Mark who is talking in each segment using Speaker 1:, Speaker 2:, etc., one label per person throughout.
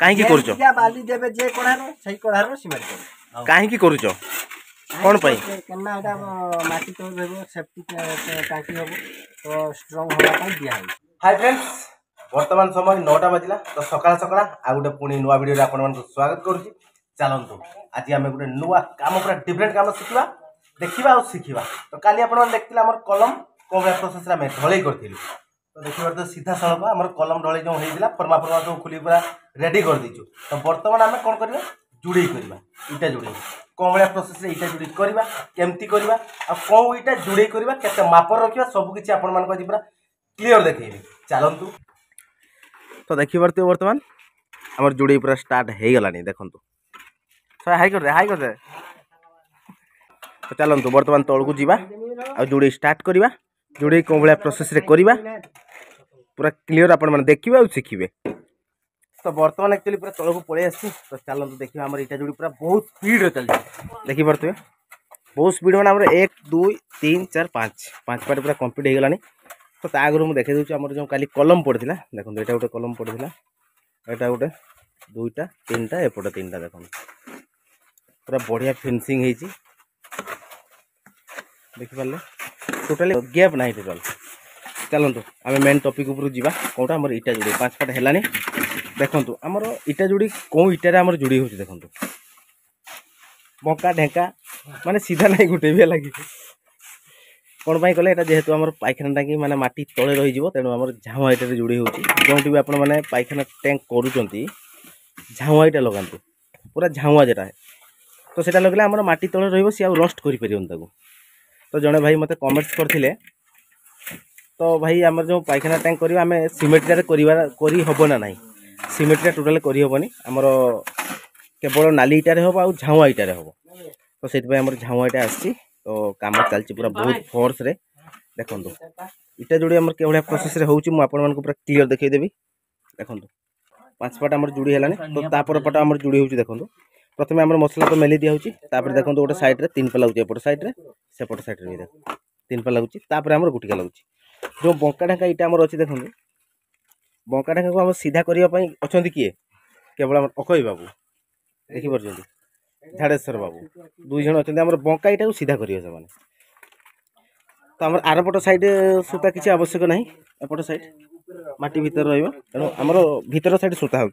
Speaker 1: काहे करूछ
Speaker 2: बाली देबे जे कोड़ार सही कोड़ार सिमेंट कर
Speaker 1: काहे करूछ कोन पई
Speaker 2: केना एटा माटी तो रहबो सेफ्टी टांकी होबो तो स्ट्रांग होबा पई दिया है।
Speaker 1: हाय फ्रेंड्स वर्तमान समय 9टा बजिला तो सकाळ सकाळ आ गुटे पुणी नुवा वीडियो रे आपन मन स्वागत करूची। चलंतु आज आमे गुटे नुवा काम पूरा डिफरेंट काम सिखिबा देखिबा और सिखिबा। तो काली आपन मन देखतिला हमर कलम कोबरा प्रोसेस रे मैं ढळई करथिलु। तो देखिबार तो सीधा सड़क हमर कलम ढळई जो हेइदिला फरमा फरमा जो खुली पूरा रेडी कर दिछु। तो वर्तमान आमे कोन करबा जुड़ी करबा इटा जुड़ी कोबरा प्रोसेस रे इटा जुड़ी करबा केमती करबा आ को इटा जुड़ी करबा केते मापर रखिबा सब किछि आपन मन को पूरा क्लियर देखैबी। चलंतु तो देखि परते वर्तमान हमर जुड़ी पूरा स्टार्ट हे गलानी देखंतु सो हाई कर दे तो चलंतु वर्तमान तळकु जीवा आ जुड़ी स्टार्ट करबा जुड़ी को बळा प्रोसेस रे करबा पूरा क्लियर आपन मन देखिबा और सिखिबे। तो वर्तमान एक्चुअली पूरा तळकु पळे आसी तो चलंतु देखिबा हमर इटा जुड़ी पूरा बहुत स्पीड रे चल देखि परते बहुत स्पीड माने हमर 1 2 3 4 5 पार्ट पूरा कंप्लीट हे गलानी। तो आगु मुझे देखे दूसरी आम जो काली कलम पड़ता देखो यहाँ गोटे कलम पड़ता यहाँ गोटे दुईटा तीन टा एपटे तीन टा देखो पूरा बढ़िया फिनिशिंग होती देखिपारे टोटाली गैप ना टोटाल। चलतु आम मेन टॉपिक उपर जावा कौटा आम इटा जुड़ी 5 पार्ट है देखु आमर इटा जुड़ी कौ इटार आम जुड़ी हो देखु बंका ढेका माने सीधा नहीं गोटे भी लगी कौन पाई कले जेहेतु आम पायखाना टांकी माने माटी तले रही तेणु आम झाऊँ इटा जुड़ी होती जो भी आपण मैंने पायखाना टैंक करुँच झाऊँ इटा लगातु पूरा झाऊँ जेटा है तो सेटा लगले आम माटी तले रही सी रस्ट कर तो जड़े भाई मत कमेंट्स करते तो भाई आम जो पायखाना टैंक करवा आम सीमेंट करहब ना ना सीमेंट टोटाल करहबनी आमर केवल नाली इटारे हम आ झाऊँ इटारे हम तो से झाऊँ इटा आसी तो काम चलती पूरा बहुत फोर्स रे देखो इटा जोड़ी आम के प्रोसेस रे होउची मु आपन मन को पूरा क्लियर देखैदेवी। देखो 5 पार्ट आम जुड़ी है तो तापर पट आम जुड़ी होउची देखो प्रथम आम मसला तो मेली दिया होउची तापर देखो गोटे साइड रे 3 पल्ला होउची एपट साइड रे सेपट साइड रे देखो 3 पल्ला होउची तापर आम गुटिका लागुची जो बंका ढाका इटा आम अच्छी देखो बंका ढाका को आम सीधा करबा पई अछंती किए केवल आम अकई बाबू देखि परछंती झाड़ेश्वर बाबू 2 जन अच्छा आम बंका इटा को सीधा करेंगे से तो आम आरपट साइड सूता किसी आवश्यक ना एपट साइड माटी भीतर रमर भीतर साइड सूता हो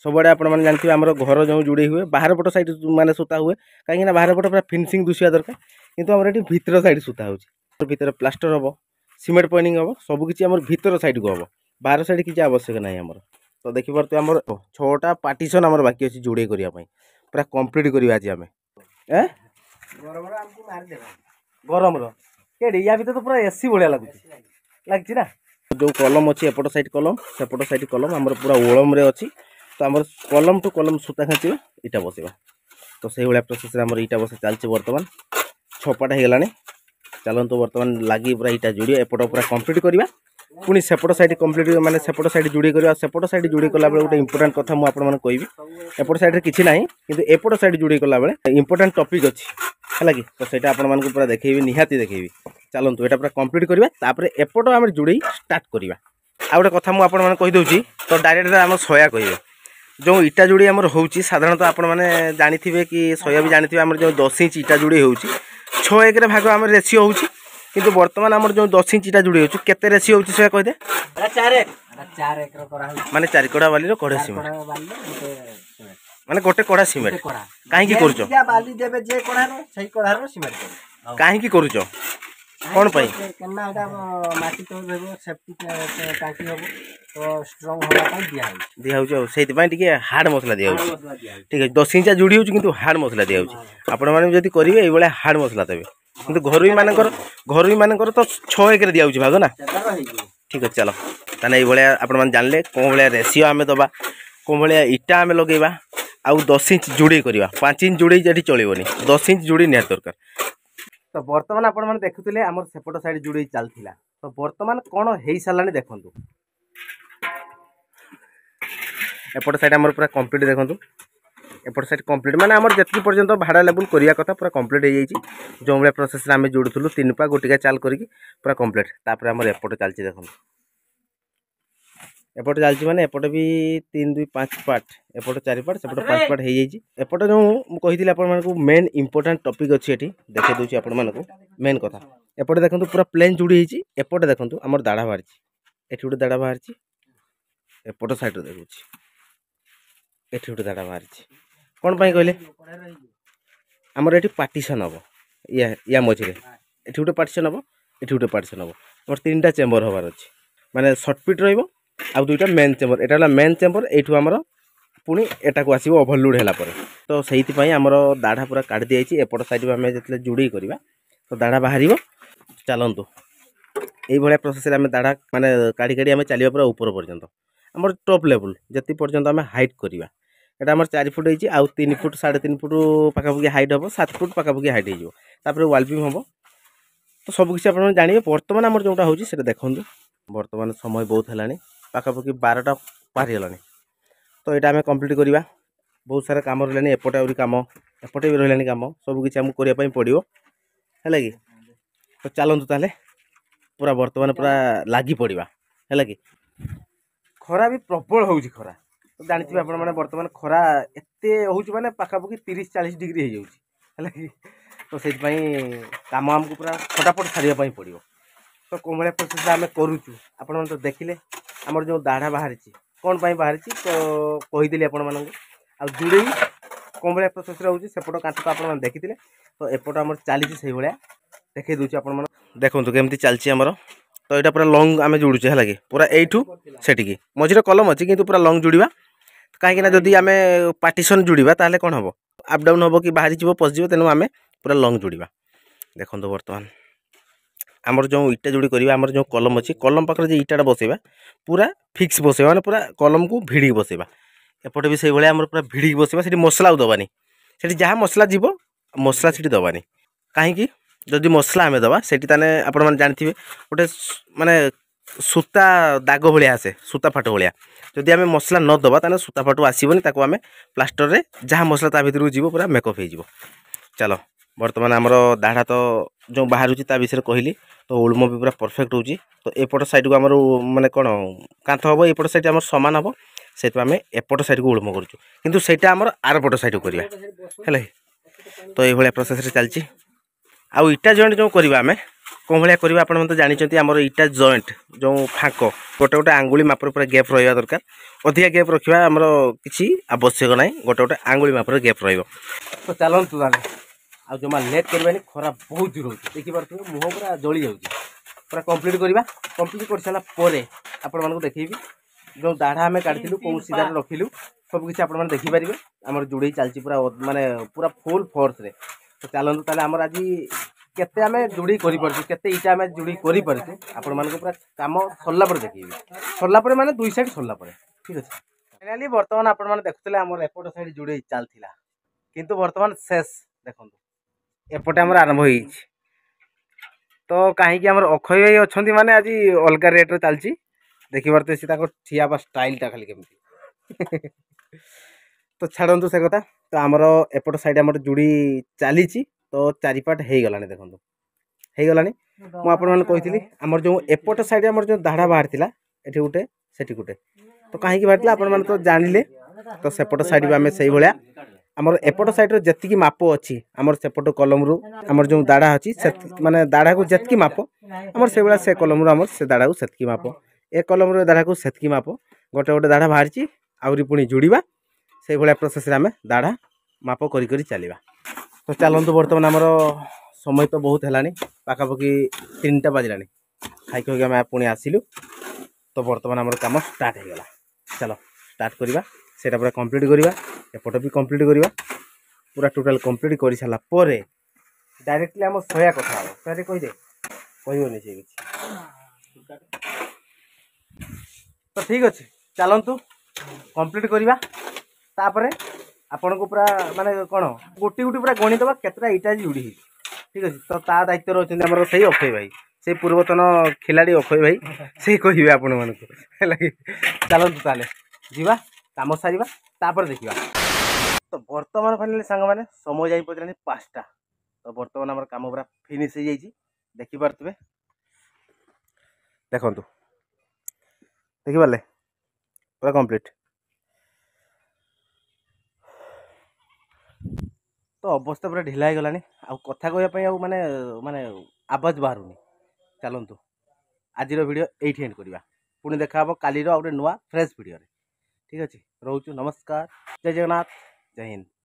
Speaker 1: सबुआड़े आपने जानते हैं आम घर जो जुड़े हुए बाहर पट साइड माने सूता हुए कहीं बाहर पट पूरा फिनिशिंग दुसिया दरकार किंतु आम ये भीतर साइड सूता हो भीतर प्लास्टर हम सीमेंट पॉइंटिंग हम सबकि आम भीतर साइड को हम बाहर साइड किसी आवश्यक ना आमर। तो देखिए आम 6टा पार्टीशन आम बाकी अच्छी जोड़े करने पूरा कंप्लीट करिया आज आमे गरम या भीतर तो पूरा एसी भाया लगुच ना जो कलम अच्छी एपट साइड कलम सेपट साइड कलम आम पूरा ओलम रे अच्छी तो आम कलम टू कलम सूता खाँचा इटा बसवा तो से भाया प्रोसेस आम इटा बस चलती बर्तमान 6 पार्ट हो गलानी। चलते बर्तमान लगी पूरा इटा जोड़ी एपट पूरा कंप्लीट करवा पुणी सेपट साइड कंप्लीट माने सेपट साइड जोड़ी करवा सेपट साइड जोड़ी कला बेले गोटे इंपोर्टेंट कथा मु आपन मन कहबी एपट साइड रे किछि नाही किंतु एपट साइड जोड़ी कला बेले इंपोर्टेंट टॉपिक अछि हला कि तो सेटा आपन मन को पूरा देखेबी निहाती देखेबी। चलंतु एटा पूरा कंप्लीट करवा तापर एपट आम जोड़ी स्टार्ट करवा आ गोटे कथा मु आपन मन कहि दउची तो डायरेक्ट आम सोया कहबे जो इटा जोड़ी आमर होउची साधारणतः आपण माने जानिथिबे कि सोया भी जानिथिबे आमर जो 10 इंच इटा जोड़ी होउची 6 1 रे भाग आमर रेशियो होउची किंतु वर्तमान आमर जो 10 इंच इटा जोड़ी होउची केते रेशियो होउची सोया कहि दे
Speaker 2: 4 एकर करा होउची
Speaker 1: माने 4 कड़ा वाली रो कड़े सीमेंट माने गोटे कड़ा सीमेंट काहे की करूचो
Speaker 2: बाली देबे जे कड़ा रो सही कड़ा रो सीमेंट कर
Speaker 1: काहे की करूचो कौन पाई
Speaker 2: केना एटा माटी तो रहबो सेफ्टी टांकी होबो तो स्ट्रांग होबा पई दिया
Speaker 1: होउची सेति पई टिके हार्ड मसला दिया होउची ठीक है 10 इंच जुड़ी होउची किंतु हार्ड मसला दिया होउची आपण माने जदी करिवे एई बळे हार्ड मसला देबे किंतु घरोई मानकर तो 6 1 रे दिया होउची भाग ना ठीक है। चलो ताने एई बळे आपण माने जानले को बळे रेशियो आमे दबा को बळे इटा आमे लगेबा आउ 10 इंच जुड़ी करवा 5 इंच जुड़ी जेठी चलिबोनी 10 इंच जुड़ी निया दरकार। तो वर्तमान आपण माने देखुतिले हमर सेपट साइड जुड़ी चलथिला तो वर्तमान कोन हेई सालानी देखंतु एपट साइड हमर पूरा कंप्लीट देखंतु एपट साइड कंप्लीट माने हमर जति पर्यंत भाड़ा लेवल करिया कथा पूरा कंप्लीट हो जाइछि जो भाया प्रोसेस रे आमे जोडुथुलु 3 पा गोटिका चाल करिकि पूरा कंप्लीट तापर हमर एपट चलछि देखंतु एपटे चलती माने एपटे भी 3 2 5 पार्ट एपटे 4 पार्ट सेपटे 5 पार्ट हो जाइए एपटे जो मुझे आपको मेन इंपोर्टाट टॉपिक अच्छी ये देखे दूसरी आपको मेन कथा एपटे देखो पूरा प्लेन जोड़ी होती एपटे देखो आम दाढ़ा बाहरी एटी गोटे दाढ़ा बाहरी एपट साइड देखुँ एटी गोटे दाढ़ा बाहरी कौन पाई कहले आमर ये पार्टीशन हम या मझे एटी गोटे पार्टीशन हम एटी गोटे पार्टीशन हम आम 3टा चेम्बर हबार अच्छे माने सर्टपिट रही आउ 2टा main chamber Etah main chamber you आमर पुणी एटा को आसो ओभरलोड है तो से आमर दाढ़ा पूरा काढ़ी दी एपट साइड आम जो जोड़ी करवा तो दाढ़ा बाहर चलतु ये प्रोसेस आम दाढ़ा माने काढ़ी काढ़ी आम चलिए पूरा ऊपर पर्यंत आम टॉप लेवल जी पर्यंत आम हाइट करवा एटा आम 4 फुट होती आउ 3 फुट 3.5 फुट पाखापाखि हाइट हम 7 फुट पाखापाखि हाइट हो वालपिंग हम तो सबकि आप जानवे बर्तमान आम जोटा हो देखो बर्तमान समय बहुत है पाखापाखि 12टा पार गलानी तो यहाँ आम कम्प्लीट करवा बहुत सारा कम रहा एपटे आहरी कम एपटे भी रहा कम सबकि आमको करने पड़ो है कि तो चलतु ताले पूरा बर्तमान पूरा लगी पड़ा है कि खरा भी प्रबल हो खरा तो जानते आप बर्तमान खरा एत हो माने पाखापाखि 30-40 डिग्री हो जाए तो से कम आमको पूरा फटाफट छाड़ापी पड़ो तो कौन भाया प्रोसेस आम करुचु आपण तो देखिले आमर जो दाढ़ा बाहरी कौन बाहरी तो कहीदेली आपण आ जुड़े कौन भाया प्रोसेस रोचे सेपट कांथ तो आप देखी तो एपट आम चली से भाया देखे दूसरी आप देखो केमती चलती आमर तो यहाँ पूरा लंग आम जोड़ुचे है कि पूरा यू से मझे कलम अच्छी कि पूरा लंग जोड़ा कहीं जदि आम पार्टीशन जोड़ा ताले कौन हम अप डाउन हम कि बाहरी जीव पशिज तेणु आम पूरा लंग जोड़ा देखो बर्तमान आमर जो इटा जोड़ी करवा आमर जो कलम अच्छी कलम पाखे जो इटाटा बसैबा पूरा फिक्स बसैबा माने पूरा कलम को भिड़ी बसैबा एपटे भी से भाया पूरा भिड़ी बसैबा से मसला दबानी से जहाँ मसला जीव मसला से दबानी कहीं जदि मसला आम दबा से आप जानते गोटे माने सूता दाग भाया आसे सूता फाट भाया जदि आम मसला न दबा ताने सूता फाटू आसबनी आम प्लास्टर रे जहाँ मसला ता भीतर जीव पूरा मेकअप हो चलो बर्तमान आमर दाढ़ा तो जो बाहर विषय कहली तो उल्म भी पूरा परफेक्ट होची तो एपट साइड को आमर माने कौन कांथ हम एपट साइड आम सामान हम से आम एपट साइड को उल्म करूँ किंतु सेटा आमर आरपट साइड को करवा है तो ये प्रोसेस चलती आउ इटा जॉइंट जो करवा आम कौन भाया करवा आप तो जानते आमर इटा जॉइंट जो फाँक गोटे गोटे आंगुली मापर पूरा गैप रहा दरकार अधिका गैप रखा आमर किसी आवश्यक ना गोटे गोटे आंगुली मापर गैप तो चलतु आ जमा लेट करवानी खरा बहुत जोर होती देखिपे मुह पूरा जली जाऊँगी पूरा कंप्लीट करवा कंप्लीट कर सारापर आपण मानक देखी जो दाढ़ा आम काढ़ी कौन सीधा रखिलु सबकि आप देखिपारे आम जोड़े चलती पूरा माने पूरा फुल फोर्स रे तो चलतु ताले आमर आज केते आम जोड़ी करते इटा आम जोड़ी कर आपण मानक पूरा काम सरला देखी सरला माने 2 साइड सरला ठीक अच्छे फाइनाली बर्तमान आपण मैंने देखुले आम एपट साइड जोड़े चलता किंतु बर्तमान शेष देखो एपटे आमर आरंभ हो तो कहीं आमर अक्षय भाई अच्छा माने आज अलग रेट चलती देखिए सी ठिया स्टाइलटा खाली केमती तो छाड़ू से कथा तो आमर एपट साइड आम जोड़ी चली तो 4 पार्ट हो गलानी देखो हो गलानी मुझे आमर जो एपट साइड आमर जो दाढ़ा बाहर था ये गोटे से गोटे तो कहीं बाहर आप तो जानिले तो सेपट साइड भी आम से भाया आमर एपट साइड जी माप अच्छी आमर सेपट कलम रू आमर जो दाढ़ा अच्छी माने दाढ़ा को जी माप आमर से भाया से कलम आमर से दाढ़ा को सेतकी माप ए कलम दाढ़ा को सेतकी माप गोटे गोटे दाढ़ा बाहरी आहरी पुणी जोड़ा से भाया प्रोसेस आम दाढ़ा माप करी चलवा तो चलतु बर्तमान आमर समय तो बहुत है पाखापाखि 3टा बाजिला खाई खाई आम पुणी आसिलु तो बर्तमान आमर काम स्टार्ट हो गला चलो स्टार्ट करवा सेटा पूरा कंप्लीट करवा एपट भी कंप्लीट करवा पूरा टोटाल कंप्लीट कर सारा पर डायरेक्टली आम सया कथा सही कहीदे कहनी से तो ठीक अच्छे चलतु कंप्लीट करवा तापर आपण को पूरा माने कौन गोटी गोटी पूरा गणिदबा केतटा इटा जोड़ी ठीक अच्छे तो ता दायित्व अच्छे आम से अक्षय भाई से पूर्वतन खिलाड़ी अक्षय भाई से कहे आपण मन चलतु ताले जीवा काम सारिबा तापर देखिबा तो बर्तमान फाइनली सांग माने समय जाई पड़लानी 5टा तो बर्तमान आम काम पूरा फिनिश हो जाइए देखिपे देखु देखिपारे पूरा कंप्लीट। तो अवस्था पूरा ढिला हो गलानी आ कथा कहवाई माने माने आवाज बाहरुनी। चलतु आज वीडियो ये एंड करवा पुणी देखा काली गोटे नुआ फ्रेश वीडियो। ठीक अच्छे रोचु नमस्कार जय जगन्नाथ जय हिंद।